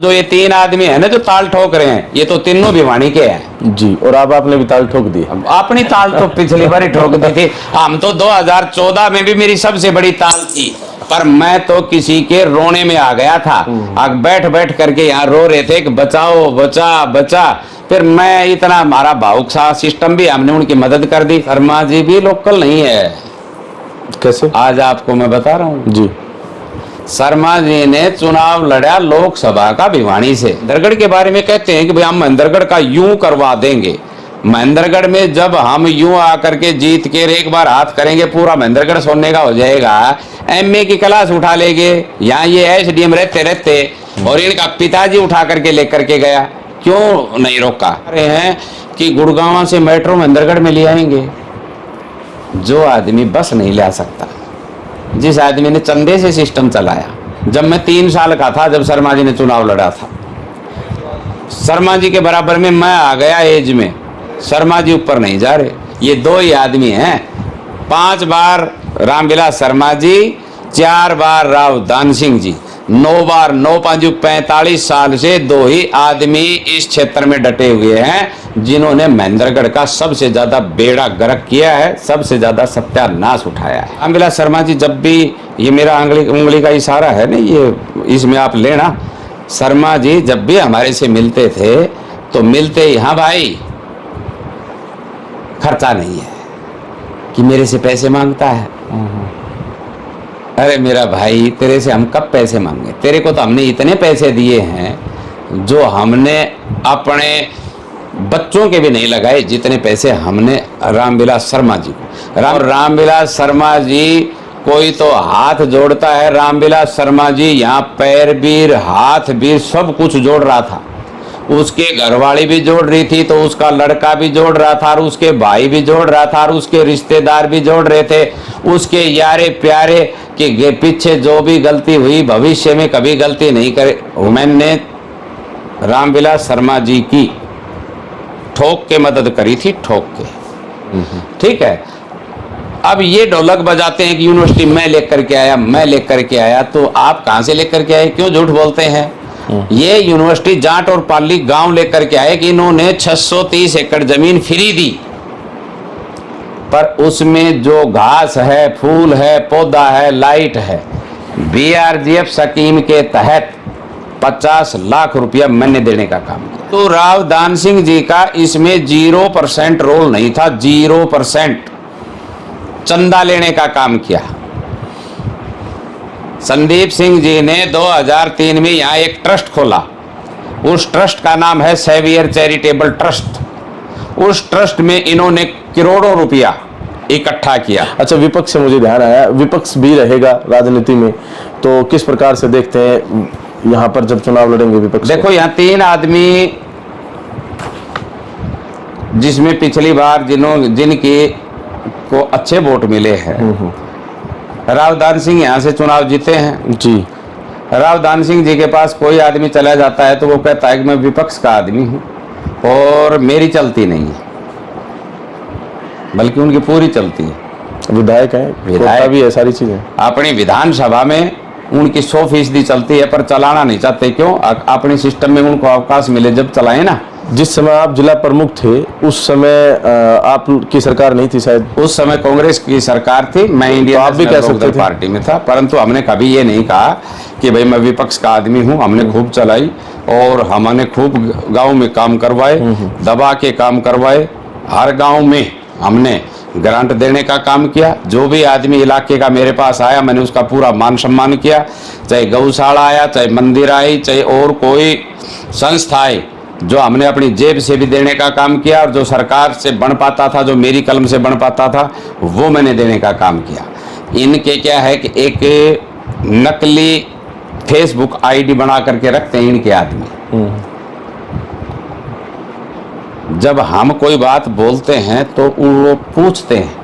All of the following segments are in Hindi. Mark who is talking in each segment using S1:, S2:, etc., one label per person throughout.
S1: जो ये तीन आदमी है ना जो ताल ठोक रहे हैं, ये तो तीनों भिवानी के हैं
S2: जी। और अब आपने भी ताल ठोक दी।
S1: अपनी ताल तो पिछली बार ही ठोक दी थी। हम तो 2014 में भी मेरी सबसे बड़ी ताल थी, पर मैं तो किसी के रोने में आ गया था। अब बैठ बैठ करके यहाँ रो रहे थे कि बचाओ बचा बचा। फिर मैं इतना हमारा भावुक सा सिस्टम भी, हमने उनकी मदद कर दी। शर्मा जी भी लोकल नहीं है।
S2: कैसे?
S1: आज आपको मैं बता रहा हूँ
S2: जी।
S1: शर्मा जी ने चुनाव लड़ा लोकसभा का भिवानी से। महेंद्रगढ़ के बारे में कहते हैं कि भाई हम महेंद्रगढ़ का यूं करवा देंगे। महेंद्रगढ़ में जब हम यूं आकर के जीत के एक बार हाथ करेंगे, पूरा महेंद्रगढ़ सोने का हो जाएगा। एमए की क्लास उठा लेंगे। यहाँ ये एसडीएम रहते रहते और इनका पिताजी उठा करके लेकर के गया, क्यों नहीं रोका? रहे हैं कि गुड़गांव से मेट्रो महेंद्रगढ़ में ले आएंगे। जो आदमी बस नहीं ला सकता, जिस आदमी ने चंदे से सिस्टम चलाया। जब मैं 3 साल का था, जब शर्मा जी ने चुनाव लड़ा था, शर्मा जी के बराबर में मैं आ गया एज में, शर्मा जी ऊपर नहीं जा रहे। ये 2 ही आदमी हैं। 5 बार रामविलास शर्मा जी, 4 बार राव दान सिंह जी, 9 बार 9 5 45 साल से 2 ही आदमी इस क्षेत्र में डटे हुए हैं जिन्होंने महेंद्रगढ़ का सबसे ज्यादा बेड़ा गर्क किया है, सबसे ज्यादा सत्यानाश उठाया है। रामविलास शर्मा जी, जब भी ये मेरा उंगली का इशारा है ना, ये इसमें आप लेना, शर्मा जी जब भी हमारे से मिलते थे तो मिलते ही, हाँ भाई खर्चा नहीं है, कि मेरे से पैसे मांगता है। अरे मेरा भाई, तेरे से हम कब पैसे मांगे? तेरे को तो हमने इतने पैसे दिए हैं जो हमने अपने बच्चों के भी नहीं लगाए, जितने पैसे हमने रामविलास शर्मा जी को। रामविलास शर्मा जी, कोई तो हाथ जोड़ता है। रामविलास शर्मा जी यहाँ पैर भी हाथ भी सब कुछ जोड़ रहा था। उसके घरवाली भी जोड़ रही थी, तो उसका लड़का भी जोड़ रहा था, और उसके भाई भी जोड़ रहा था, और उसके रिश्तेदार भी जोड़ रहे थे। उसके यारे प्यारे के पीछे जो भी गलती हुई, भविष्य में कभी गलती नहीं करे। मैंने रामविलास शर्मा जी की ठोक के मदद करी थी, ठोक के। ठीक है। अब ये ढोलक बजाते हैं कि यूनिवर्सिटी मैं लेकर के आया, मैं लेकर के आया। तो आप कहां से लेकर के आए? क्यों झूठ बोलते हैं? ये यूनिवर्सिटी जाट और पाली गांव लेकर के आए कि इन्होंने 630 एकड़ जमीन फ्री दी, पर उसमें जो घास है, फूल है, पौधा है, लाइट है, बीआरजीएफ स्कीम के तहत 50 लाख रुपया मैंने देने का काम किया। तो राव दान सिंह जी का इसमें 0% रोल नहीं था। 0% चंदा लेने का काम किया। संदीप सिंह जी ने 2003 में यहाँ एक ट्रस्ट खोला। उस ट्रस्ट का नाम है सेवियर चैरिटेबल ट्रस्ट। उस ट्रस्ट में इन्होंने करोड़ों रुपया इकट्ठा किया।
S2: अच्छा, विपक्ष से मुझे ध्यान आया, विपक्ष भी रहेगा राजनीति में, तो किस प्रकार से देखते हैं यहाँ पर जब चुनाव लड़ेंगे विपक्ष?
S1: देखो, यहाँ 3 आदमी, जिसमें पिछली बार जिनकी को अच्छे वोट मिले हैं। राव दान सिंह यहाँ से चुनाव जीते हैं
S2: जी।
S1: राव दान सिंह जी के पास कोई आदमी चला जाता है तो वो कहता है कि मैं विपक्ष का आदमी हूँ और मेरी चलती नहीं है, बल्कि उनकी पूरी चलती है।
S2: विधायक है, विधायक भी है, सारी चीजें
S1: अपनी विधानसभा में उनकी 100% चलती है, पर चलाना नहीं चाहते। क्यों? अपने सिस्टम में उनको अवकाश मिले जब चलाए ना।
S2: जिस समय आप जिला प्रमुख थे उस समय आपकी सरकार नहीं थी शायद?
S1: उस समय कांग्रेस की सरकार थी, मैं इंडिया
S2: तो नेशनल
S1: पार्टी में था, परंतु हमने कभी ये नहीं कहा कि भाई मैं विपक्ष का आदमी हूँ। हमने खूब चलाई और हमने खूब गांव में काम करवाए, दबा के काम करवाए। हर गांव में हमने ग्रांट देने का काम किया। जो भी आदमी इलाके का मेरे पास आया, मैंने उसका पूरा मान सम्मान किया। चाहे गौशाला आया, चाहे मंदिर आई, चाहे और कोई संस्था आई, जो हमने अपनी जेब से भी देने का काम किया। और जो सरकार से बन पाता था, जो मेरी कलम से बन पाता था, वो मैंने देने का काम किया। इनके क्या है कि एक नकली फेसबुक आईडी बना करके रखते हैं इनके आदमी। जब हम कोई बात बोलते हैं तो वो पूछते हैं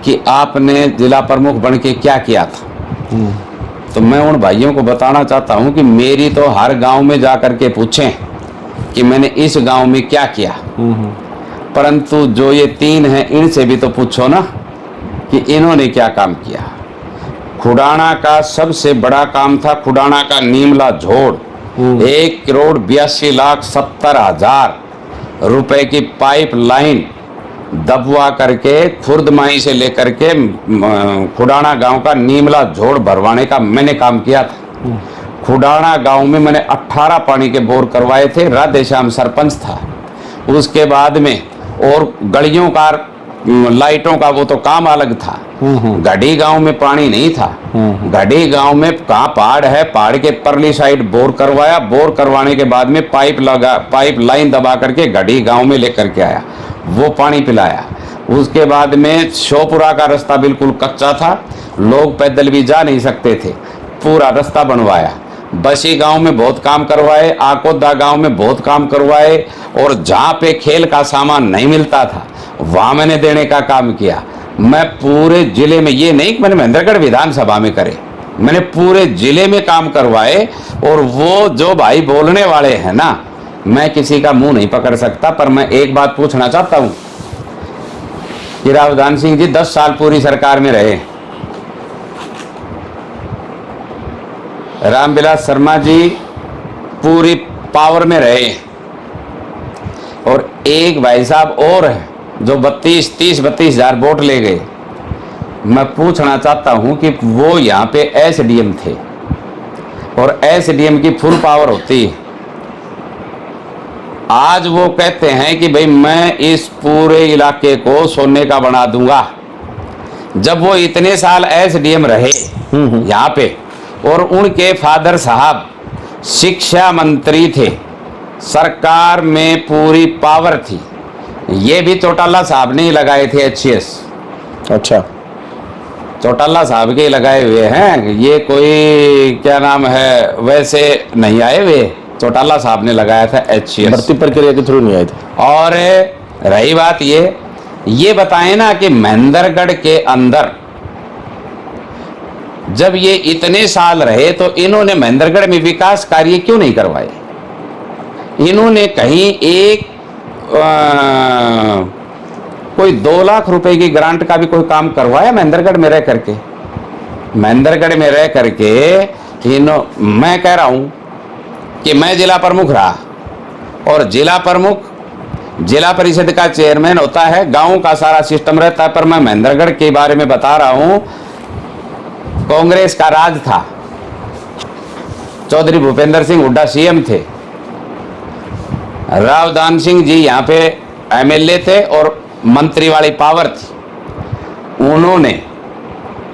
S1: कि आपने जिला प्रमुख बन के क्या किया था। तो मैं उन भाइयों को बताना चाहता हूं कि मेरी तो हर गांव में जा करके पूछें कि मैंने इस गांव में क्या किया, परंतु जो ये 3 हैं इनसे भी तो पूछो ना कि इन्होंने क्या काम किया। खुडाना का सबसे बड़ा काम था खुडाना का नीमला झोड़। 1,82,70,000 रुपए की पाइप लाइन दबवा करके खुर्दमाई से लेकर के खुडाना गांव का नीमला झोड़ भरवाने का मैंने काम किया था। खुडाना गांव में मैंने 18 पानी के बोर करवाए थे। राधे श्याम सरपंच था। उसके बाद में और गलियों का लाइटों का वो तो काम अलग था। गढ़ी गांव में पानी नहीं था। गढ़ी गांव में कहाँ पहाड़ है, पहाड़ के परली साइड बोर करवाया। बोर करवाने के बाद में पाइप लाइन दबा करके गढ़ी गांव में लेकर के आया, वो पानी पिलाया। उसके बाद में शोपुरा का रास्ता बिल्कुल कच्चा था, लोग पैदल भी जा नहीं सकते थे, पूरा रास्ता बनवाया। बसी गांव में बहुत काम करवाए, आकोदा गांव में बहुत काम करवाए, और जहाँ पे खेल का सामान नहीं मिलता था वहाँ मैंने देने का काम किया। मैं पूरे जिले में, ये नहीं कि मैंने महेंद्रगढ़ विधानसभा में करे, मैंने पूरे जिले में काम करवाए। और वो जो भाई बोलने वाले हैं ना, मैं किसी का मुंह नहीं पकड़ सकता, पर मैं एक बात पूछना चाहता हूँ कि रावदान सिंह जी 10 साल पूरी सरकार में रहे, रामविलास शर्मा जी पूरी पावर में रहे, और एक भाई साहब और है जो 32 हजार वोट ले गए। मैं पूछना चाहता हूं कि वो यहाँ पे एसडीएम थे, और एसडीएम की फुल पावर होती है। आज वो कहते हैं कि भाई मैं इस पूरे इलाके को सोने का बना दूंगा। जब वो इतने साल एसडीएम रहे यहाँ पे, और उनके फादर साहब शिक्षा मंत्री थे, सरकार में पूरी पावर थी। ये भी चौटाला साहब ने ही लगाए थे एचसीएस। अच्छा, चौटाला साहब के लगाए हुए हैं, ये कोई क्या नाम है वैसे नहीं आए हुए, चौटाला साहब ने लगाया था एचसीएस।
S2: भर्ती प्रक्रिया के थ्रू नहीं आए थे।
S1: और रही बात ये बताएं ना कि महेंद्रगढ़ के अंदर जब ये इतने साल रहे तो इन्होंने महेंद्रगढ़ में विकास कार्य क्यों नहीं करवाए? इन्होंने कहीं एक कोई 2 लाख रुपए की ग्रांट का भी कोई काम करवाया महेंद्रगढ़ में रह करके? महेंद्रगढ़ में रह करके मैं कह रहा हूं कि मैं जिला प्रमुख रहा, और जिला प्रमुख जिला परिषद का चेयरमैन होता है, गांव का सारा सिस्टम रहता है। पर मैं महेंद्रगढ़ के बारे में बता रहा हूं, कांग्रेस का राज था, चौधरी भूपेंद्र सिंह हुड्डा सीएम थे, रावदान सिंह जी यहाँ पे एमएलए थे और मंत्री वाली पावर थी। उन्होंने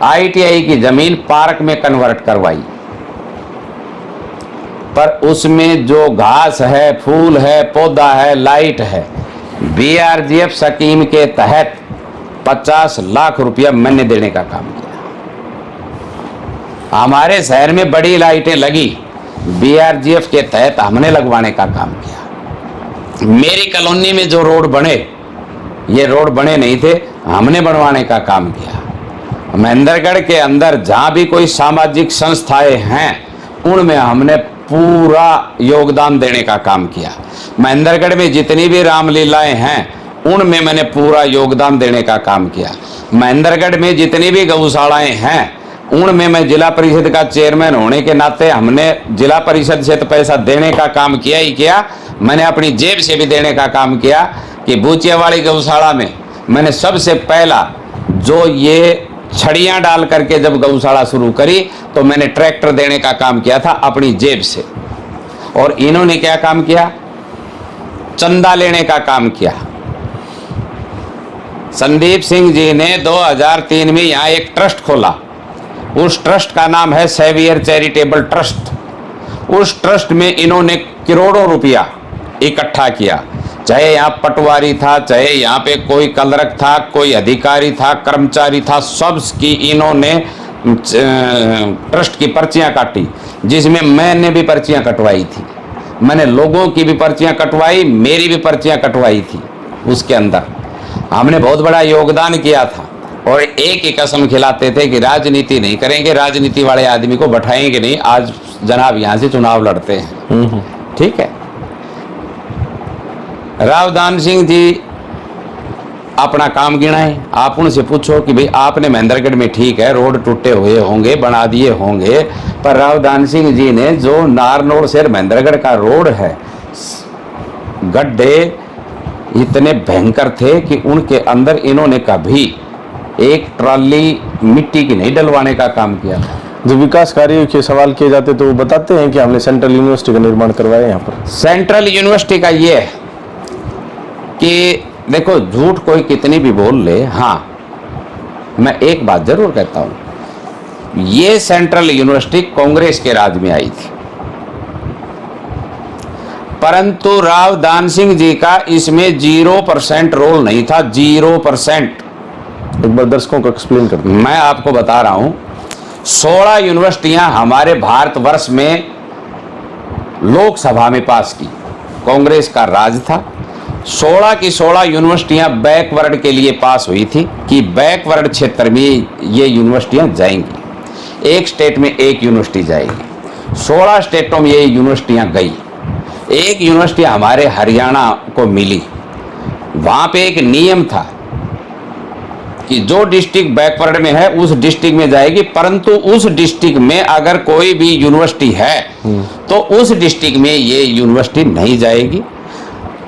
S1: आईटीआई की जमीन पार्क में कन्वर्ट करवाई, पर उसमें जो घास है, फूल है, पौधा है, लाइट है, बीआरजीएफ स्कीम के तहत 50 लाख रुपया मैंने देने का काम किया। हमारे शहर में बड़ी लाइटें लगी, बीआरजीएफ के तहत हमने लगवाने का काम किया। मेरी कॉलोनी में जो रोड बने, ये रोड बने नहीं थे, हमने बनवाने का काम किया। महेंद्रगढ़ के अंदर जहाँ भी कोई सामाजिक संस्थाएं हैं उनमें हमने पूरा योगदान देने का काम किया। महेंद्रगढ़ में जितनी भी रामलीलाएं हैं उनमें मैंने पूरा योगदान देने का काम किया। महेंद्रगढ़ में जितनी भी गौशालाएं हैं उनमें मैं जिला परिषद का चेयरमैन होने के नाते हमने जिला परिषद से तो पैसा देने का काम किया ही किया, मैंने अपनी जेब से भी देने का काम किया। कि बूचिया वाली गौशाला में मैंने सबसे पहला जो ये छड़ियाँ डाल करके जब गौशाला शुरू करी तो मैंने ट्रैक्टर देने का काम किया था अपनी जेब से। और इन्होंने क्या काम किया? चंदा लेने का काम किया। संदीप सिंह जी ने 2003 में यहाँ एक ट्रस्ट खोला, उस ट्रस्ट का नाम है सेवियर चैरिटेबल ट्रस्ट। उस ट्रस्ट में इन्होंने करोड़ों रुपया इकट्ठा किया, चाहे यहाँ पटवारी था, चाहे यहाँ पे कोई कलरक था, कोई अधिकारी था, कर्मचारी था, सब की इन्होंने ट्रस्ट की पर्चियाँ काटी, जिसमें मैंने भी पर्चियाँ कटवाई थी, मैंने लोगों की भी पर्चियाँ कटवाई, मेरी भी पर्चियाँ कटवाई थी। उसके अंदर हमने बहुत बड़ा योगदान किया था। और एक ही कसम खिलाते थे कि राजनीति नहीं करेंगे, राजनीति वाले आदमी को बैठाएंगे नहीं। आज जनाब यहाँ से चुनाव लड़ते हैं, ठीक है। रावदान सिंह जी अपना काम गिनाएं। आप उनसे पूछो कि भाई आपने महेंद्रगढ़ में ठीक है रोड टूटे हुए होंगे, बना दिए होंगे, पर राव दान सिंह जी ने जो नारनौल से महेंद्रगढ़ का रोड है, गड्ढे इतने भयंकर थे कि उनके अंदर इन्होंने कभी एक ट्राली मिट्टी की नहीं डलवाने का काम किया था।
S2: जब विकास कार्य के सवाल किए जाते तो वो बताते हैं कि हमने सेंट्रल यूनिवर्सिटी का निर्माण करवाया यहाँ पर।
S1: सेंट्रल यूनिवर्सिटी का ये है कि देखो झूठ कोई कितनी भी बोल ले, हाँ मैं एक बात जरूर कहता हूं, ये सेंट्रल यूनिवर्सिटी कांग्रेस के राज में आई थी, परंतु राव दान सिंह जी का इसमें 0% रोल नहीं था, 0%।
S2: एक बार दर्शकों को एक्सप्लेन कर दो।
S1: मैं आपको बता रहा हूं, 16 यूनिवर्सिटियां हमारे भारतवर्ष में लोकसभा में पास की, कांग्रेस का राज था। 16 की 16 यूनिवर्सिटियां बैकवर्ड के लिए पास हुई थी कि बैकवर्ड क्षेत्र में ये यूनिवर्सिटियां जाएंगी, एक स्टेट में एक यूनिवर्सिटी जाएगी। 16 स्टेटों में ये यूनिवर्सिटियां गई। एक यूनिवर्सिटी हमारे हरियाणा को मिली, वहां पे एक नियम था कि जो डिस्ट्रिक्ट बैकवर्ड में है उस डिस्ट्रिक्ट में जाएगी, परंतु उस डिस्ट्रिक्ट में अगर कोई भी यूनिवर्सिटी है तो उस डिस्ट्रिक्ट में ये यूनिवर्सिटी नहीं जाएगी।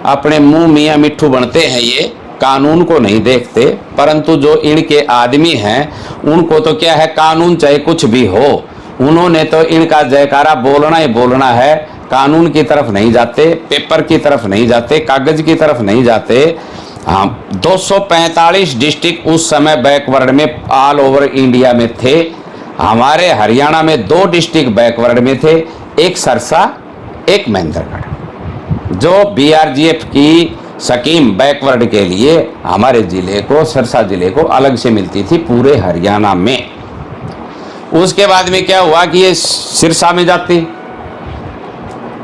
S1: अपने मुंह मियाँ मिट्ठू बनते हैं, ये कानून को नहीं देखते, परंतु जो इनके आदमी हैं उनको तो क्या है, कानून चाहे कुछ भी हो, उन्होंने तो इनका जयकारा बोलना ही बोलना है। कानून की तरफ नहीं जाते, पेपर की तरफ नहीं जाते, कागज की तरफ नहीं जाते। हाँ, 245 डिस्ट्रिक्ट उस समय बैकवर्ड में ऑल ओवर इंडिया में थे। हमारे हरियाणा में 2 डिस्ट्रिक्ट बैकवर्ड में थे, एक सरसा, एक महेंद्रगढ़। जो BRGF की स्कीम बैकवर्ड के लिए हमारे जिले को, सरसा जिले को अलग से मिलती थी पूरे हरियाणा में। उसके बाद में क्या हुआ कि ये सिरसा में जाती,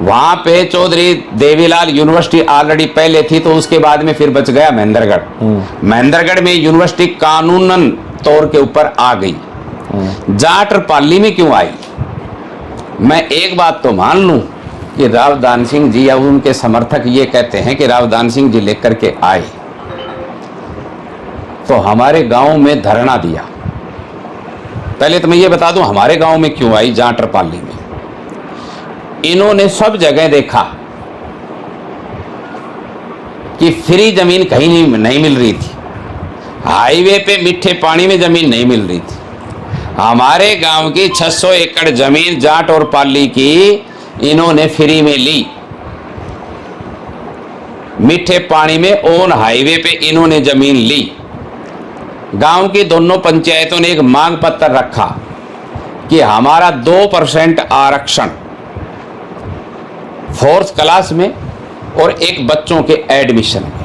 S1: वहां पे चौधरी देवीलाल यूनिवर्सिटी ऑलरेडी पहले थी, तो उसके बाद में फिर बच गया महेंद्रगढ़। महेंद्रगढ़ में यूनिवर्सिटी कानूनन तौर के ऊपर आ गई। जाट और पाली में क्यों आई? मैं एक बात तो मान लूं कि राव दान सिंह जी या उनके समर्थक ये कहते हैं कि राव दान सिंह जी लेकर के आए तो हमारे गांव में धरना दिया। पहले तो मैं ये बता दूं हमारे गांव में क्यों आई जाट और पाली में। इन्होंने सब जगह देखा कि फ्री जमीन कहीं नहीं मिल रही थी, हाईवे पे मीठे पानी में जमीन नहीं मिल रही थी। हमारे गांव की 600 एकड़ जमीन जाट और पाली की इन्होंने फ्री में ली, मीठे पानी में ऑन हाईवे पे इन्होंने जमीन ली। गांव की दोनों पंचायतों ने एक मांग पत्र रखा कि हमारा 2% आरक्षण फोर्थ क्लास में और एक बच्चों के एडमिशन में।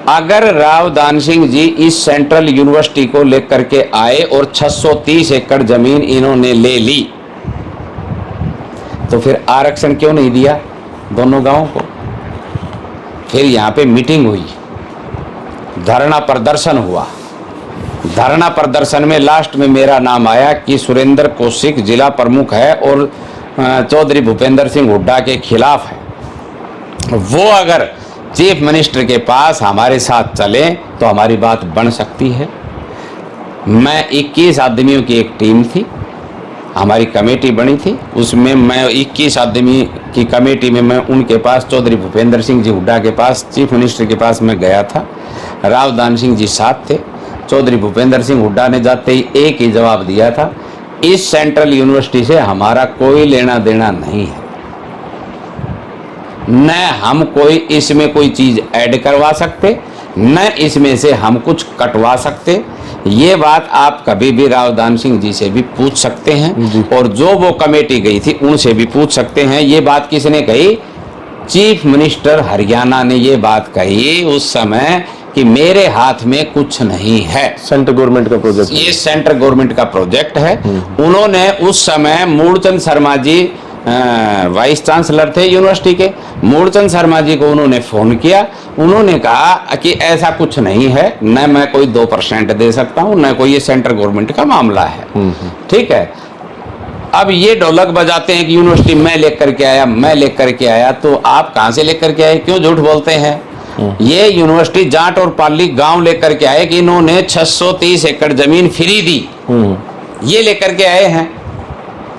S1: अगर राव दान सिंह जी इस सेंट्रल यूनिवर्सिटी को लेकर के आए और 630 एकड़ जमीन इन्होंने ले ली, तो फिर आरक्षण क्यों नहीं दिया दोनों गांवों को? फिर यहाँ पे मीटिंग हुई, धरना प्रदर्शन हुआ। धरना प्रदर्शन में लास्ट में मेरा नाम आया कि सुरेंद्र कौशिक जिला प्रमुख है और चौधरी भूपेंद्र सिंह हुड्डा के खिलाफ है। वो अगर चीफ मिनिस्टर के पास हमारे साथ चले तो हमारी बात बन सकती है। मैं 21 आदमियों की एक टीम थी, हमारी कमेटी बनी थी, उसमें मैं 21 आदमी की कमेटी में मैं उनके पास चौधरी भूपेंद्र सिंह जी हुड्डा के पास, चीफ मिनिस्टर के पास मैं गया था। राव दान सिंह जी साथ थे। चौधरी भूपेंद्र सिंह हुड्डा ने जाते ही एक ही जवाब दिया था, इस सेंट्रल यूनिवर्सिटी से हमारा कोई लेना देना नहीं है, न हम कोई इसमें कोई चीज ऐड करवा सकते, न इसमें से हम कुछ कटवा सकते। ये बात आप कभी भी राव दान सिंह जी से भी पूछ सकते हैं और जो वो कमेटी गई थी उनसे भी पूछ सकते हैं। ये बात किसने कही? चीफ मिनिस्टर हरियाणा ने ये बात कही उस समय कि मेरे हाथ में कुछ नहीं है।
S2: सेंट्रल गवर्नमेंट का प्रोजेक्ट,
S1: ये सेंट्रल गवर्नमेंट का प्रोजेक्ट है। उन्होंने उस समय मूलचंद शर्मा जी वाइस चांसलर थे यूनिवर्सिटी के, मूलचंद शर्मा जी को उन्होंने फोन किया। उन्होंने कहा कि ऐसा कुछ नहीं है, न मैं कोई 2% दे सकता हूं, न कोई ये सेंट्रल गवर्नमेंट का मामला है। ठीक है, अब ये ढोलक बजाते हैं कि यूनिवर्सिटी मैं लेकर के आया, मैं लेकर के आया। तो आप कहां से लेकर के आए? क्यों झूठ बोलते हैं? ये यूनिवर्सिटी जाट और पाली गांव लेकर के आए कि इन्होंने 630 एकड़ जमीन फ्री दी, ये लेकर के आए हैं।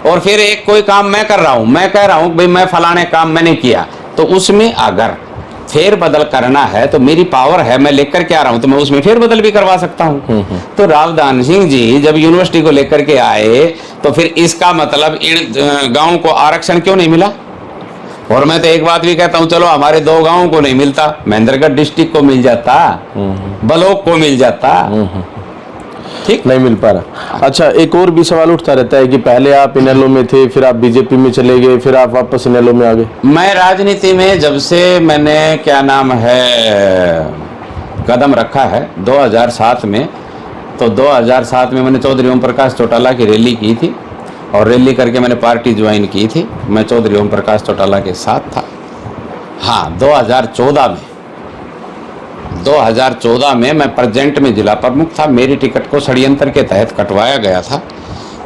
S1: और फिर एक कोई काम मैं कर रहा हूं, मैं कह रहा हूं भाई मैं फलाने काम मैंने किया, तो उसमें अगर फेर बदल करना है तो मेरी पावर है, मैं लेकर के आ रहा हूं तो मैं उसमें फेर बदल भी करवा सकता हूं। तो रावदान सिंह जी जब यूनिवर्सिटी को लेकर के आए तो फिर इसका मतलब इन गांव को आरक्षण क्यों नहीं मिला? और मैं तो एक बात भी कहता हूं, चलो हमारे 2 गांवों को नहीं मिलता, महेंद्रगढ़ डिस्ट्रिक्ट को मिल जाता, बलोक को मिल जाता, ठीक
S2: नहीं मिल पा रहा। अच्छा, एक और भी सवाल उठता रहता है कि पहले आप इनेलो में थे, फिर आप बीजेपी में चले गए, फिर आप वापस इनेलो में आ गए।
S1: मैं राजनीति में जब से मैंने क्या नाम है कदम रखा है 2007 में, तो 2007 में मैंने चौधरी ओम प्रकाश चौटाला की रैली की थी और रैली करके मैंने पार्टी ज्वाइन की थी। मैं चौधरी ओम प्रकाश चौटाला के साथ था। हाँ, 2014 में मैं प्रेजेंट में जिला प्रमुख था। मेरी टिकट को षड्यंत्र के तहत कटवाया गया था,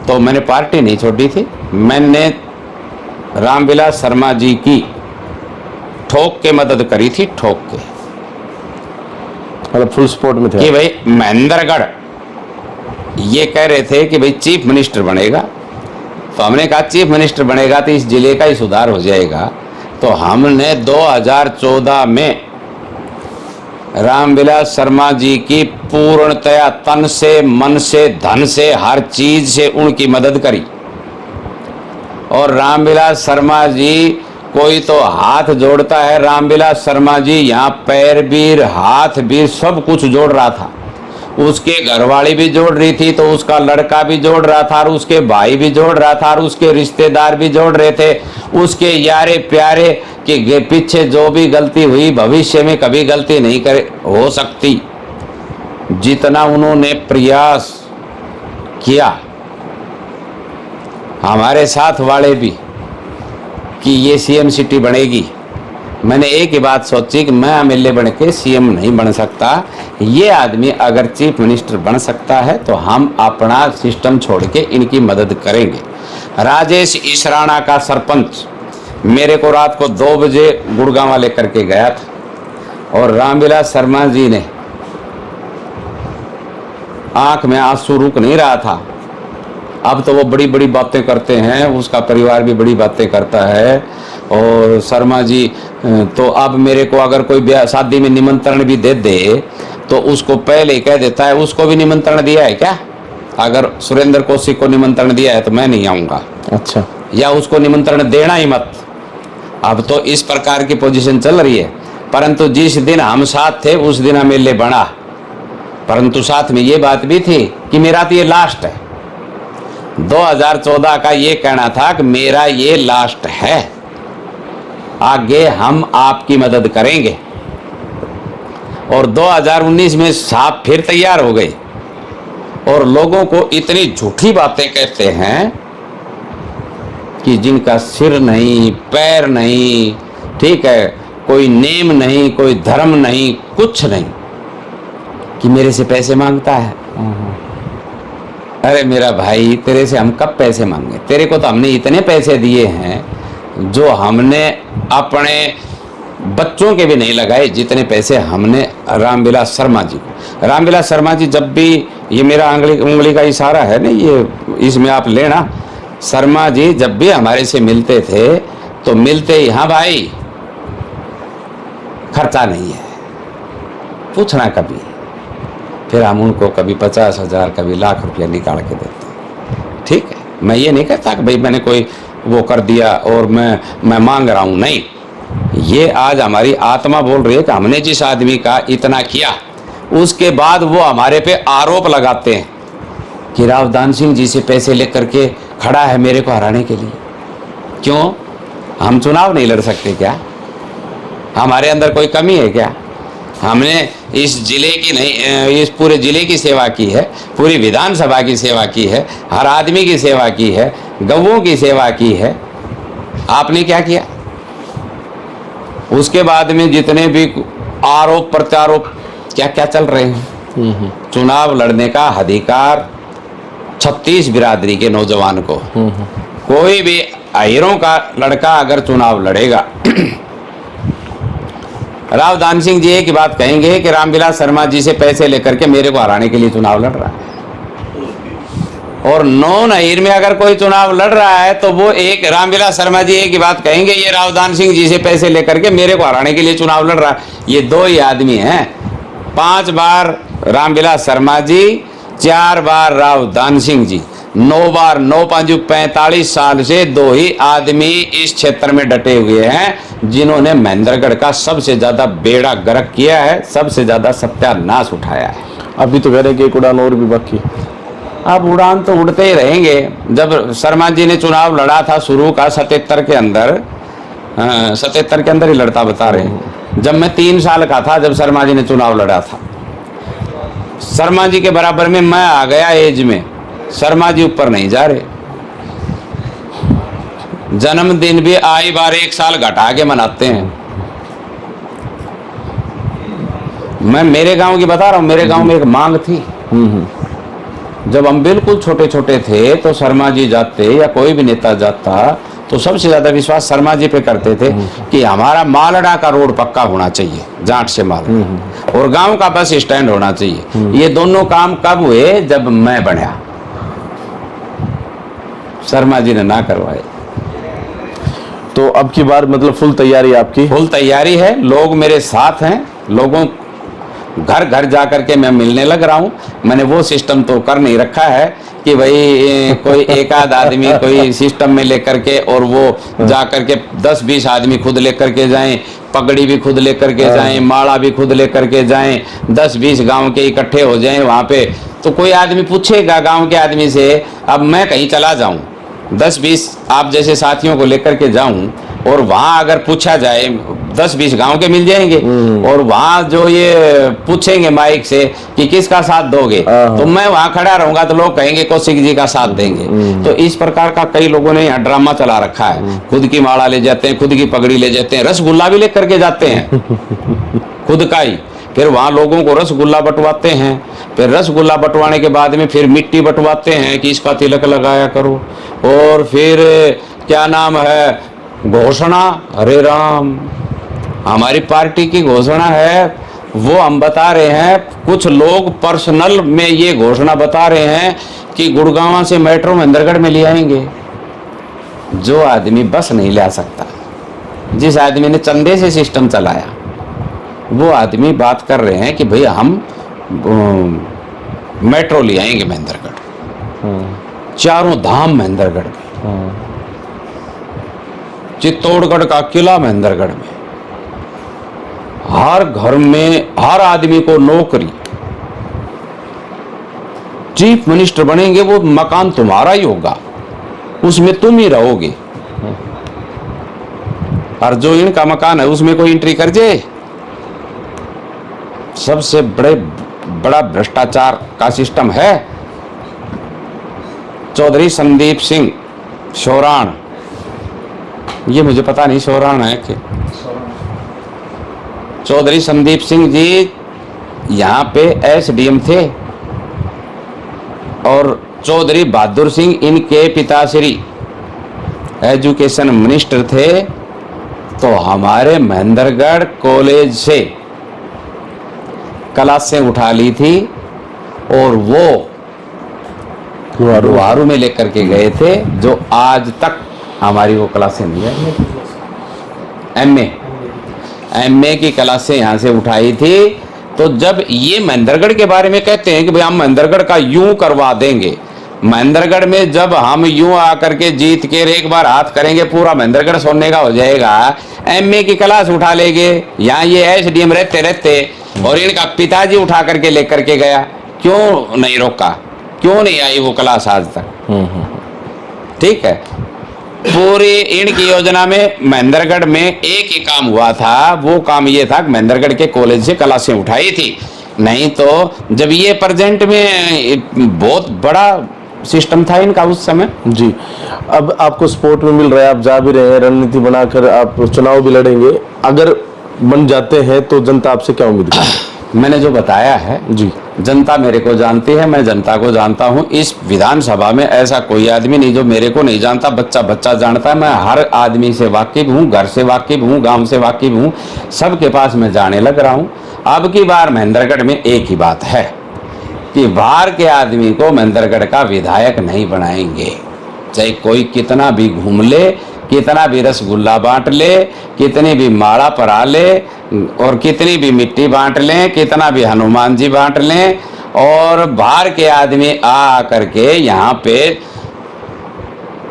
S1: तो मैंने पार्टी नहीं छोड़ी थी। मैंने रामविलास शर्मा जी की ठोक के मदद करी थी, ठोक के,
S2: मतलब फुल सपोर्ट में थे
S1: कि भाई महेंद्रगढ़ ये कह रहे थे कि भाई चीफ मिनिस्टर बनेगा, तो हमने कहा चीफ मिनिस्टर बनेगा तो इस जिले का ही सुधार हो जाएगा। तो हमने 2014 में रामविलास शर्मा जी की पूर्णतया तन से, मन से, धन से, हर चीज से उनकी मदद करी। और रामविलास शर्मा जी कोई तो हाथ जोड़ता है, रामविलास शर्मा जी यहाँ पैर भी, हाथ भी, सब कुछ जोड़ रहा था। उसके घरवाली भी जोड़ रही थी, तो उसका लड़का भी जोड़ रहा था, और उसके भाई भी जोड़ रहा था, और उसके रिश्तेदार भी जोड़ रहे थे। उसके यारे प्यारे कि पीछे जो भी गलती हुई भविष्य में कभी गलती नहीं करे हो सकती। जितना उन्होंने प्रयास किया, हमारे साथ वाले भी, कि ये सीएम सिटी बनेगी, मैंने एक ही बात सोची कि मैं एमएलए बन के सीएम नहीं बन सकता। ये आदमी अगर चीफ मिनिस्टर बन सकता है तो हम अपना सिस्टम छोड़ के इनकी मदद करेंगे। राजेश इसराना का सरपंच मेरे को रात को 2 बजे गुड़गांव लेकर के गया था, और रामविलास शर्मा जी ने आंख में आंसू रुक नहीं रहा था। अब तो वो बड़ी बड़ी बातें करते हैं, उसका परिवार भी बड़ी बातें करता है। और शर्मा जी तो अब मेरे को अगर कोई ब्याह शादी में निमंत्रण भी दे दे तो उसको पहले ही कह देता है उसको भी निमंत्रण दिया है क्या? अगर सुरेंद्र कौशिक को निमंत्रण दिया है तो मैं नहीं आऊँगा।
S2: अच्छा,
S1: या उसको निमंत्रण देना ही मत। अब तो इस प्रकार की पोजीशन चल रही है। परंतु जिस दिन हम साथ थे उस दिन एमएलए बना, परंतु साथ में ये बात भी थी कि मेरा तो ये लास्ट है। 2014 का ये कहना था कि मेरा ये लास्ट है, आगे हम आपकी मदद करेंगे। और 2019 में साहब फिर तैयार हो गए और लोगों को इतनी झूठी बातें कहते हैं कि जिनका सिर नहीं, पैर नहीं, ठीक है, कोई नेम नहीं, कोई धर्म नहीं, कुछ नहीं, कि मेरे से पैसे मांगता है। अरे मेरा भाई, तेरे से हम कब पैसे मांगे? तेरे को तो हमने इतने पैसे दिए हैं जो हमने अपने बच्चों के भी नहीं लगाए, जितने पैसे हमने रामविलास शर्मा जी को। रामविलास शर्मा जी जब भी, ये मेरा उंगली का इशारा है ना, ये इसमें आप लेना, शर्मा जी जब भी हमारे से मिलते थे तो मिलते ही, हाँ भाई खर्चा नहीं है, पूछना कभी। फिर हम उनको कभी 50,000 कभी लाख रुपया निकाल के देते। ठीक है, मैं ये नहीं कहता कि भाई मैंने कोई वो कर दिया और मैं मांग रहा हूँ, नहीं। ये आज हमारी आत्मा बोल रही है कि हमने जिस आदमी का इतना किया, उसके बाद वो हमारे पे आरोप लगाते हैं कि रावदान सिंह जी से पैसे लेकर के खड़ा है मेरे को हराने के लिए। क्यों? हम चुनाव नहीं लड़ सकते क्या? हमारे अंदर कोई कमी है क्या? हमने इस जिले की नहीं, इस पूरे जिले की सेवा की है, पूरी विधानसभा की सेवा की है, हर आदमी की सेवा की है, गौओं की सेवा की है। आपने क्या किया? उसके बाद में जितने भी आरोप प्रत्यारोप क्या क्या चल रहे हैं, चुनाव लड़ने का अधिकार 36 बिरादरी के नौजवान को, कोई भी अहीरों का लड़का अगर चुनाव लड़ेगा, राव दान सिंह जी एक ही बात कहेंगे कि रामविलास शर्मा जी से पैसे लेकर के मेरे को हराने के लिए चुनाव लड़ रहा है। और नौ नहीर में अगर कोई चुनाव लड़ रहा है तो वो एक रामविलास शर्मा जी एक ही बात कहेंगे, ये राव दान सिंह जी से पैसे लेकर के मेरे को हराने के लिए चुनाव लड़ रहा है। ये दो ही आदमी हैं। 5 बार रामविलास शर्मा जी, 4 बार राव दान सिंह जी, 9 बार 9 5 45 साल से 2 ही आदमी इस क्षेत्र में डटे हुए हैं जिन्होंने महेंद्रगढ़ का सबसे ज्यादा बेड़ा गर्क किया है, सबसे ज्यादा सत्यानाश उठाया है।
S2: अभी तो कह रहे हैं कि एक उड़ान और भी बाकी।
S1: अब उड़ान तो उड़ते ही रहेंगे। जब शर्मा जी ने चुनाव लड़ा था शुरू का 77 के अंदर, 77 के अंदर ही लड़ता बता रहे हैं। जब मैं 3 साल का था जब शर्मा जी ने चुनाव लड़ा था, शर्मा जी के बराबर में मैं आ गया एज में, शर्मा जी ऊपर नहीं जा रहे। जन्मदिन भी आई बार 1 साल घटा के मनाते हैं। मैं मेरे गांव की बता रहा हूं, मेरे गांव में एक मांग थी। जब हम बिल्कुल छोटे छोटे थे तो शर्मा जी जाते या कोई भी नेता जाता तो सबसे ज्यादा विश्वास शर्मा जी पे करते थे कि हमारा मालड़ा का रोड पक्का होना चाहिए, जाट से मालड़ा, और गांव का बस स्टैंड होना चाहिए। ये दोनों काम कब हुए? जब मैं बना। शर्मा जी ने ना करवाए।
S2: तो अब की बार मतलब फुल तैयारी आपकी?
S1: फुल तैयारी है, लोग मेरे साथ हैं। लोगों घर घर जा करके मैं मिलने लग रहा हूँ। मैंने वो सिस्टम तो कर नहीं रखा है कि भाई कोई एक आध आदमी कोई सिस्टम में लेकर के और वो जा करके 10-20 आदमी खुद लेकर के जाएं, पगड़ी भी खुद लेकर के जाएं, माला भी खुद लेकर के जाएं, 10-20 गांव के इकट्ठे हो जाएं वहाँ पे। तो कोई आदमी पूछेगा गांव के आदमी से, अब मैं कहीं चला जाऊँ, 10-20 आप जैसे साथियों को लेकर के जाऊं और वहां अगर पूछा जाए, 10-20 गांव के मिल जाएंगे और वहां जो ये पूछेंगे माइक से कि किसका साथ दोगे, तो मैं वहां खड़ा रहूंगा तो लोग कहेंगे कौशिक जी का साथ देंगे। तो इस प्रकार का कई लोगों ने यहाँ ड्रामा चला रखा है। खुद की माला ले जाते हैं, खुद की पगड़ी ले जाते हैं, रसगुल्ला भी लेकर के जाते हैं खुद का ही। फिर वहाँ लोगों को रसगुल्ला बंटवाते हैं। फिर रसगुल्ला बंटवाने के बाद में फिर मिट्टी बंटवाते हैं कि इसका तिलक लगाया करो। और फिर क्या नाम है, घोषणा, अरे राम, हमारी पार्टी की घोषणा है वो हम बता रहे हैं। कुछ लोग पर्सनल में ये घोषणा बता रहे हैं कि गुड़गांव से मेट्रो महेंद्रगढ़ में ले आएंगे। जो आदमी बस नहीं ला सकता, जिस आदमी ने चंदे से सिस्टम चलाया, वो आदमी बात कर रहे हैं कि भाई हम मेट्रो ले आएंगे महेंद्रगढ़, 4 धाम महेंद्रगढ़ में, चित्तौड़गढ़ का किला महेंद्रगढ़ में, हर घर में हर आदमी को नौकरी, चीफ मिनिस्टर बनेंगे, वो मकान तुम्हारा ही होगा, उसमें तुम ही रहोगे, और जो इनका मकान है उसमें कोई एंट्री कर जाए। सबसे बड़ा भ्रष्टाचार का सिस्टम है। चौधरी संदीप सिंह शोराण, ये मुझे पता नहीं शोराण है कि चौधरी संदीप सिंह जी यहाँ पे एसडीएम थे और चौधरी बहादुर सिंह इनके पिताश्री एजुकेशन मिनिस्टर थे। तो हमारे महेंद्रगढ़ कॉलेज से क्लासें उठा ली थी और वो लुहारू में लेकर के गए थे, जो आज तक हमारी वो क्लासें नहीं है। एमए की क्लासें यहाँ से उठाई थी। तो जब ये महेंद्रगढ़ के बारे में कहते हैं कि भाई हम महेंद्रगढ़ का यूं करवा देंगे, महेंद्रगढ़ में जब हम यूं आकर के जीत के एक बार हाथ करेंगे पूरा महेंद्रगढ़ सोने का हो जाएगा। एमए की क्लास उठा लेंगे, यहाँ ये एसडीएम रहते और इनका पिताजी उठा करके लेकर के गया, क्यों नहीं रोका, क्यों नहीं आई वो क्लास आज तक? ठीक है, पूरी इनकी योजना में महेंद्रगढ़ में एक ही काम हुआ था, वो काम ये था कि महेंद्रगढ़ के कॉलेज से क्लासें उठाई थी। नहीं तो जब ये प्रेजेंट में बहुत बड़ा सिस्टम था इनका उस समय।
S2: जी, अब आपको सपोर्ट में मिल रहा है, आप जा भी रहे हैं, रणनीति बनाकर आप चुनाव भी लड़ेंगे, अगर बन जाते हैं तो जनता आपसे क्या उम्मीद करती है?
S1: मैंने जो बताया है
S2: जी।
S1: जनता मेरे को जानती है, मैं जनता को जानता हूं। इस विधानसभा में ऐसा कोई आदमी नहीं जो मेरे को नहीं जानता। बच्चा बच्चा जानता है। मैं हर आदमी से वाकिफ हूं, घर से वाकिफ हूं, गांव से वाकिफ हूं, सबके पास मैं जाने लग रहा हूं। अब की बार महेंद्रगढ़ में एक ही बात है कि बाहर के आदमी को महेंद्रगढ़ का विधायक नहीं बनाएंगे। चाहे कोई कितना भी घूम ले, कितना भी रसगुल्ला बांट ले, कितनी भी माला परा ले और कितनी भी मिट्टी बांट लें, कितना भी हनुमान जी बांट लें, और बाहर के आदमी आ करके यहाँ पे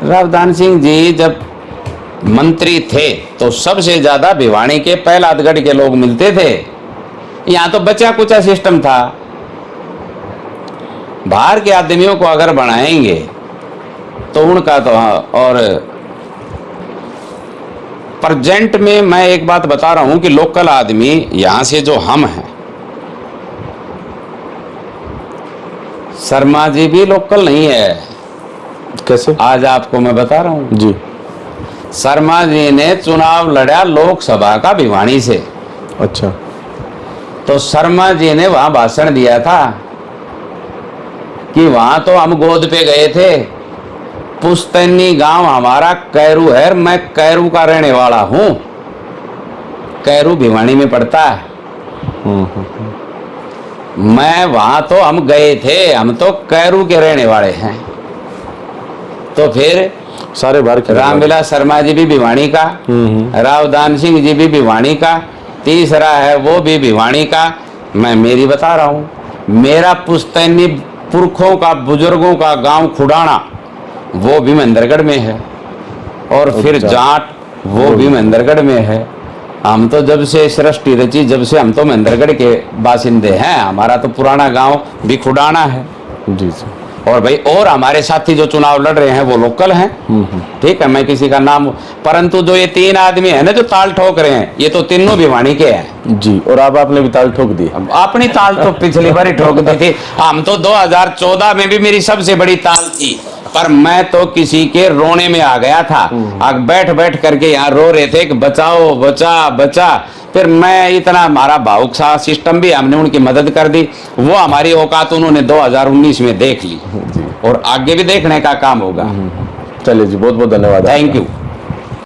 S1: रावदान सिंह जी जब मंत्री थे तो सबसे ज्यादा भिवानी के पहलादगढ़ के लोग मिलते थे। यहाँ तो बचा कुचा सिस्टम था। बाहर के आदमियों को अगर बनाएंगे तो उनका तो, और प्रेजेंट में मैं एक बात बता रहा हूं कि लोकल आदमी यहां से जो हम हैं, शर्मा जी भी लोकल नहीं है।
S2: कैसे?
S1: आज आपको मैं बता रहा हूं
S2: जी।
S1: शर्मा जी ने चुनाव लड़ा लोकसभा का भिवानी से।
S2: अच्छा।
S1: तो शर्मा जी ने वहां भाषण दिया था कि वहां तो हम गोद पे गए थे। पुस्तैनी गांव हमारा कैरू है, मैं कैरू का रहने वाला हूं। कैरू भिवानी में पड़ता है। मैं वहां तो हम गए थे, हम तो कैरू के रहने वाले हैं। तो फिर
S2: सारे बार
S1: रामविलास शर्मा जी भी भिवानी का, रावदान सिंह जी भी भिवानी का, तीसरा है वो भी भिवानी का। मैं मेरी बता रहा हूं, मेरा पुस्तैनी पुरखों का, बुजुर्गों का गांव खुडाना वो भी महेंद्रगढ़ में है, और फिर जाट वो भी महेंद्रगढ़ में है। हम तो जब से सृष्टि रची, जब से हम तो महेंद्रगढ़ के बासिंदे हैं। हमारा तो पुराना गांव भी खुडाना है।
S2: जी जी।
S1: और भाई और हमारे साथी जो चुनाव लड़ रहे हैं वो लोकल हैं। ठीक है, मैं किसी का नाम, परंतु जो ये तीन आदमी है ना जो ताल ठोक रहे हैं, ये तो तीनों भिवानी के हैं।
S2: जी। और आपने भी ताल ठोक दी?
S1: अपनी ताल तो पिछली बार ही ठोक दी थी। हम तो 2014 में भी मेरी सबसे बड़ी ताल थी, पर मैं तो किसी के रोने में आ गया था। अब बैठ बैठ करके यहाँ रो रहे थे कि बचाओ, बचा बचा। फिर मैं इतना, हमारा भावुक सा सिस्टम भी, हमने उनकी मदद कर दी। वो हमारी औकात उन्होंने 2019 में देख ली, और आगे भी देखने का काम होगा।
S2: चलिए जी, बहुत बहुत धन्यवाद।
S1: Thank you.